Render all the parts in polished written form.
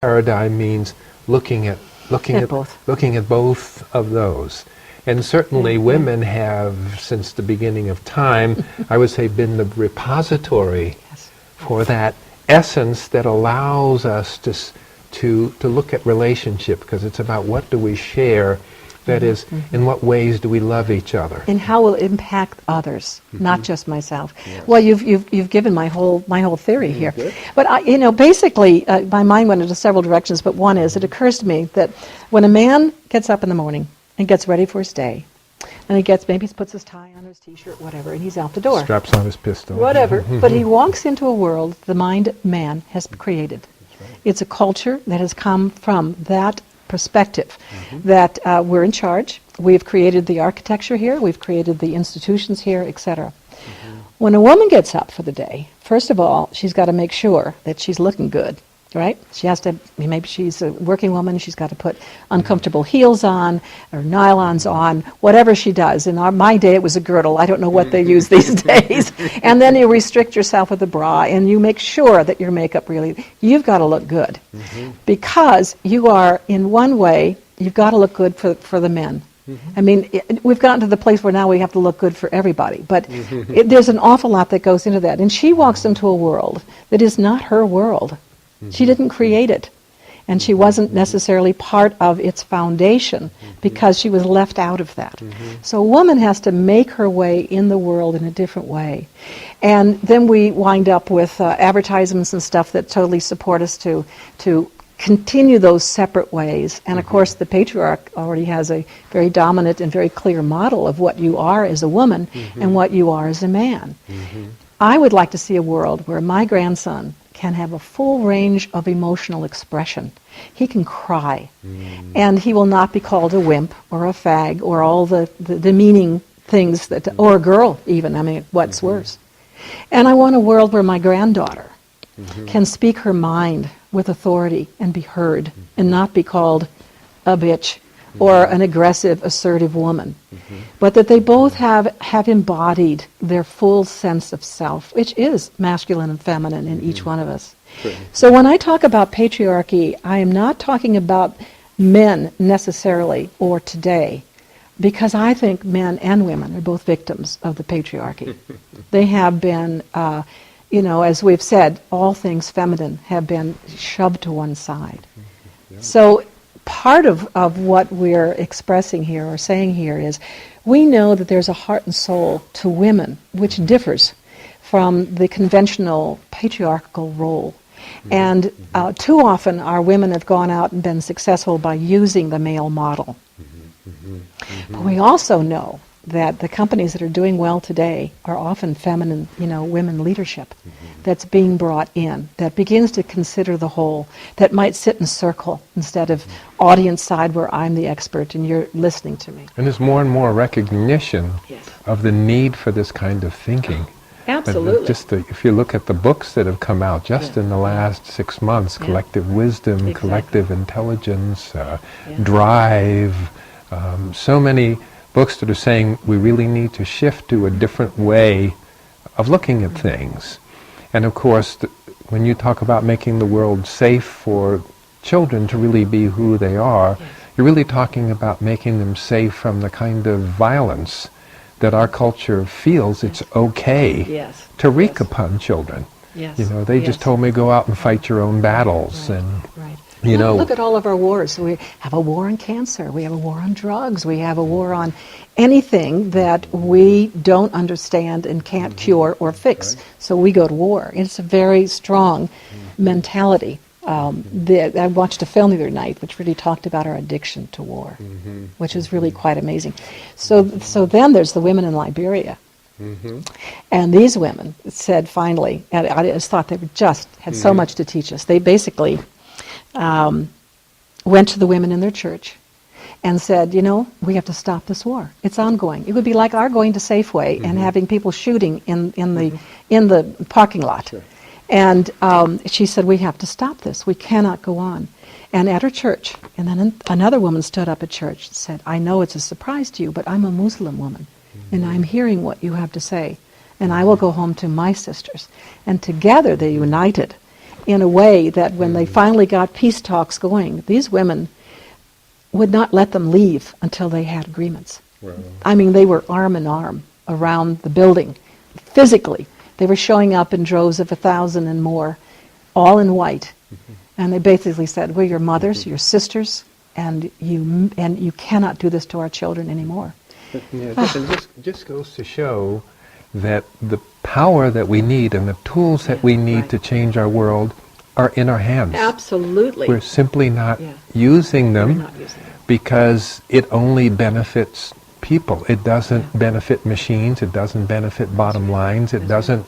paradigm means looking at both. looking at both of those. And certainly women have, since the beginning of time, I would say, been the repository for that essence that allows us to look at relationship, because it's about what do we share. That is, in what ways do we love each other? And how will it impact others, not just myself? Yes. Well, you've given my whole theory here. Good. But basically, my mind went into several directions. But one is, it occurs to me that when a man gets up in the morning and gets ready for his day, and maybe he puts his tie on, or his T-shirt, whatever, and he's out the door. Straps on his pistol. Whatever. But he walks into a world the mind man has created. Right. It's a culture that has come from that perspective, that we're in charge. We've created the architecture here, we've created the institutions here, etc. When a woman gets up for the day, first of all, she's got to make sure that she's looking good, right? She has to, maybe she's a working woman, she's got to put uncomfortable heels on, or nylons on, whatever she does. In my day, it was a girdle. I don't know what they use these days. And then you restrict yourself with a bra, and you make sure that your makeup really, you've got to look good. Because you are, in one way, you've got to look good for the men. I mean, we've gotten to the place where now we have to look good for everybody. But there's an awful lot that goes into that. And she walks into a world that is not her world. She didn't create it, and she wasn't necessarily part of its foundation because she was left out of that. So a woman has to make her way in the world in a different way. And then we wind up with advertisements and stuff that totally support us to continue those separate ways. And of course the patriarch already has a very dominant and very clear model of what you are as a woman and what you are as a man. I would like to see a world where my grandson can have a full range of emotional expression. He can cry, and he will not be called a wimp or a fag or all the demeaning things that, or a girl even. I mean, what's worse? And I want a world where my granddaughter can speak her mind with authority and be heard, and not be called a bitch or an aggressive, assertive woman. But that they both have embodied their full sense of self, which is masculine and feminine in each one of us. So when I talk about patriarchy, I am not talking about men necessarily or today, because I think men and women are both victims of the patriarchy. They have been, as we've said, all things feminine have been shoved to one side. So part of what we're expressing here or saying here is we know that there's a heart and soul to women which differs from the conventional patriarchal role. And too often our women have gone out and been successful by using the male model. But we also know that the companies that are doing well today are often feminine, women leadership that's being brought in, that begins to consider the whole, that might sit in circle instead of audience side where I'm the expert and you're listening to me. And there's more and more recognition of the need for this kind of thinking. Absolutely. If you look at the books that have come out just in the last 6 months, collective wisdom, collective intelligence, drive, so many books that are saying we really need to shift to a different way of looking at things. And of course, when you talk about making the world safe for children to really be who they are, you're really talking about making them safe from the kind of violence that our culture feels it's okay to wreak upon children. They just told me go out and fight your own battles. Look at all of our wars. We have a war on cancer. We have a war on drugs. We have a war on anything that we don't understand and can't cure or fix. So we go to war. It's a very strong mentality. I watched a film the other night which really talked about our addiction to war, which is really quite amazing. So then there's the women in Liberia. And these women said finally, and I just thought they had so much to teach us. They basically went to the women in their church and said, we have to stop this war. It's ongoing. It would be like our going to Safeway and having people shooting in the parking lot. And she said, we have to stop this. We cannot go on. And at her church, and then another woman stood up at church and said, I know it's a surprise to you, but I'm a Muslim woman, and I'm hearing what you have to say, and I will go home to my sisters. And together they united in a way that when they finally got peace talks going, these women would not let them leave until they had agreements. Wow. I mean, they were arm in arm around the building, physically. They were showing up in droves of 1,000 and more, all in white. And they basically said, we're your mothers, your sisters, and you cannot do this to our children anymore. Yeah, it just goes to show that the power that we need and the tools that we need to change our world are in our hands. Absolutely. We're simply not using them because it only benefits people. It doesn't benefit machines. It doesn't benefit bottom lines. It doesn't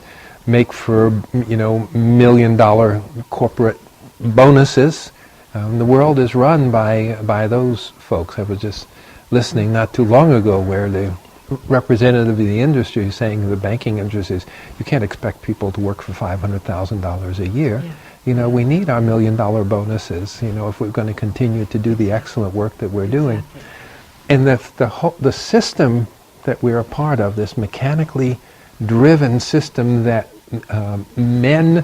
make for, $1 million corporate bonuses. The world is run by those folks. I was just listening not too long ago where the representative of the industry is saying, the banking industry is, you can't expect people to work for $500,000 a year. We need our $1 million bonuses, if we're going to continue to do the excellent work that we're doing. And the system that we're a part of, this mechanically driven system that men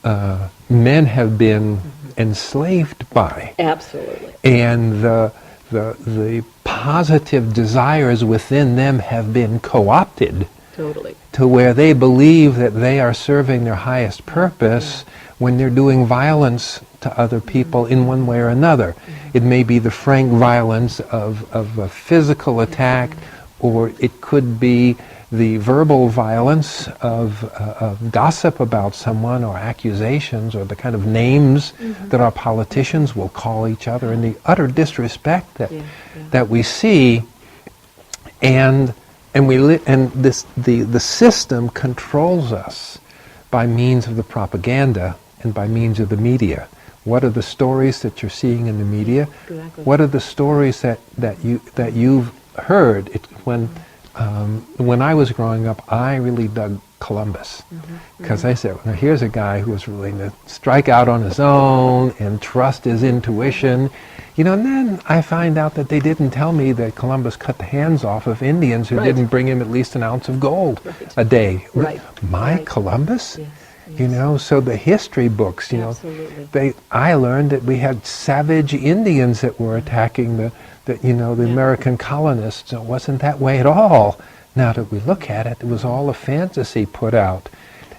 have been enslaved by. Absolutely. And the positive desires within them have been co-opted. Totally. To where they believe that they are serving their highest purpose when they're doing violence to other people in one way or another. It may be the frank violence of a physical attack, or it could be the verbal violence of gossip about someone, or accusations, or the kind of names that our politicians will call each other, and the utter disrespect that we see, and the system controls us by means of the propaganda and by means of the media. What are the stories that you're seeing in the media? Exactly. What are the stories that you've heard? When I was growing up, I really dug Columbus, because I said, well, here's a guy who was willing to strike out on his own and trust his intuition. And then I find out that they didn't tell me that Columbus cut the hands off of Indians who didn't bring him at least an ounce of gold a day. Columbus? Yes. So the history books, I learned that we had savage Indians that were attacking the American colonists. It wasn't that way at all. Now that we look at it, it was all a fantasy put out.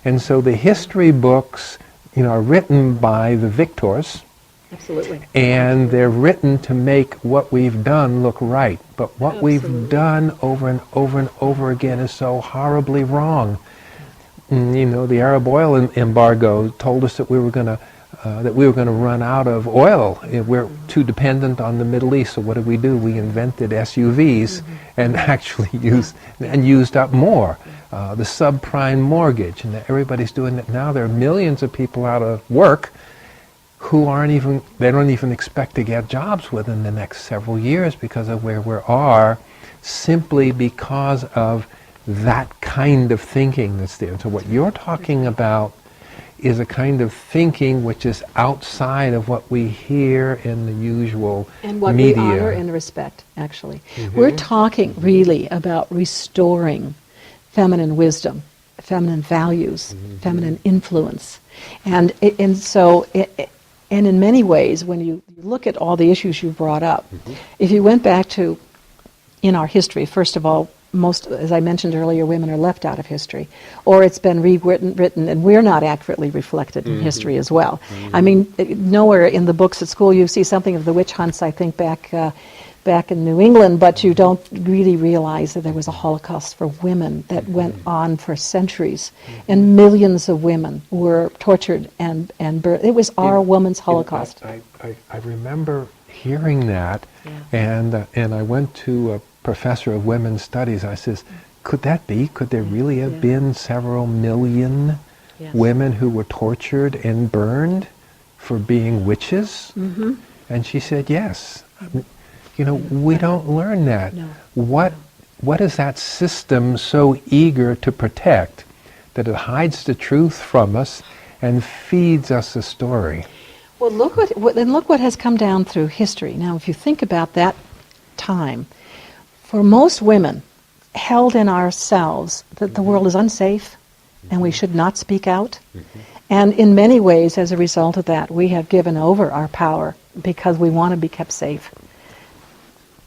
And so the history books, are written by the victors. Absolutely. And they're written to make what we've done look right. But what we've done over and over and over again is so horribly wrong. The Arab oil embargo told us that we were going to run out of oil. We're too dependent on the Middle East. So what did? We invented SUVs and actually used up more. The subprime mortgage, and everybody's doing it now. There are millions of people out of work who they don't even expect to get jobs within the next several years because of where we are, simply because of that kind of thinking that's there. So what you're talking about is a kind of thinking which is outside of what we hear in the usual media. And what we honor and respect, actually. We're talking really about restoring feminine wisdom, feminine values, feminine influence. And in many ways, when you look at all the issues you brought up, if you went back to, in our history, first of all, most, as I mentioned earlier, women are left out of history, or it's been rewritten, and we're not accurately reflected in history as well. I mean, nowhere in the books at school you see something of the witch hunts, I think, back in New England, but you don't really realize that there was a Holocaust for women that went on for centuries, and millions of women were tortured and burned. It was our woman's Holocaust. I remember hearing that, and I went to a professor of women's studies. I says, could that be? Could there really have been several million women who were tortured and burned for being witches? And she said, yes. We don't learn that. No. What is that system so eager to protect that it hides the truth from us and feeds us a story? Well, look what has come down through history. Now, if you think about that time, for most women, held in ourselves that the world is unsafe and we should not speak out, And in many ways, as a result of that, we have given over our power because we want to be kept safe.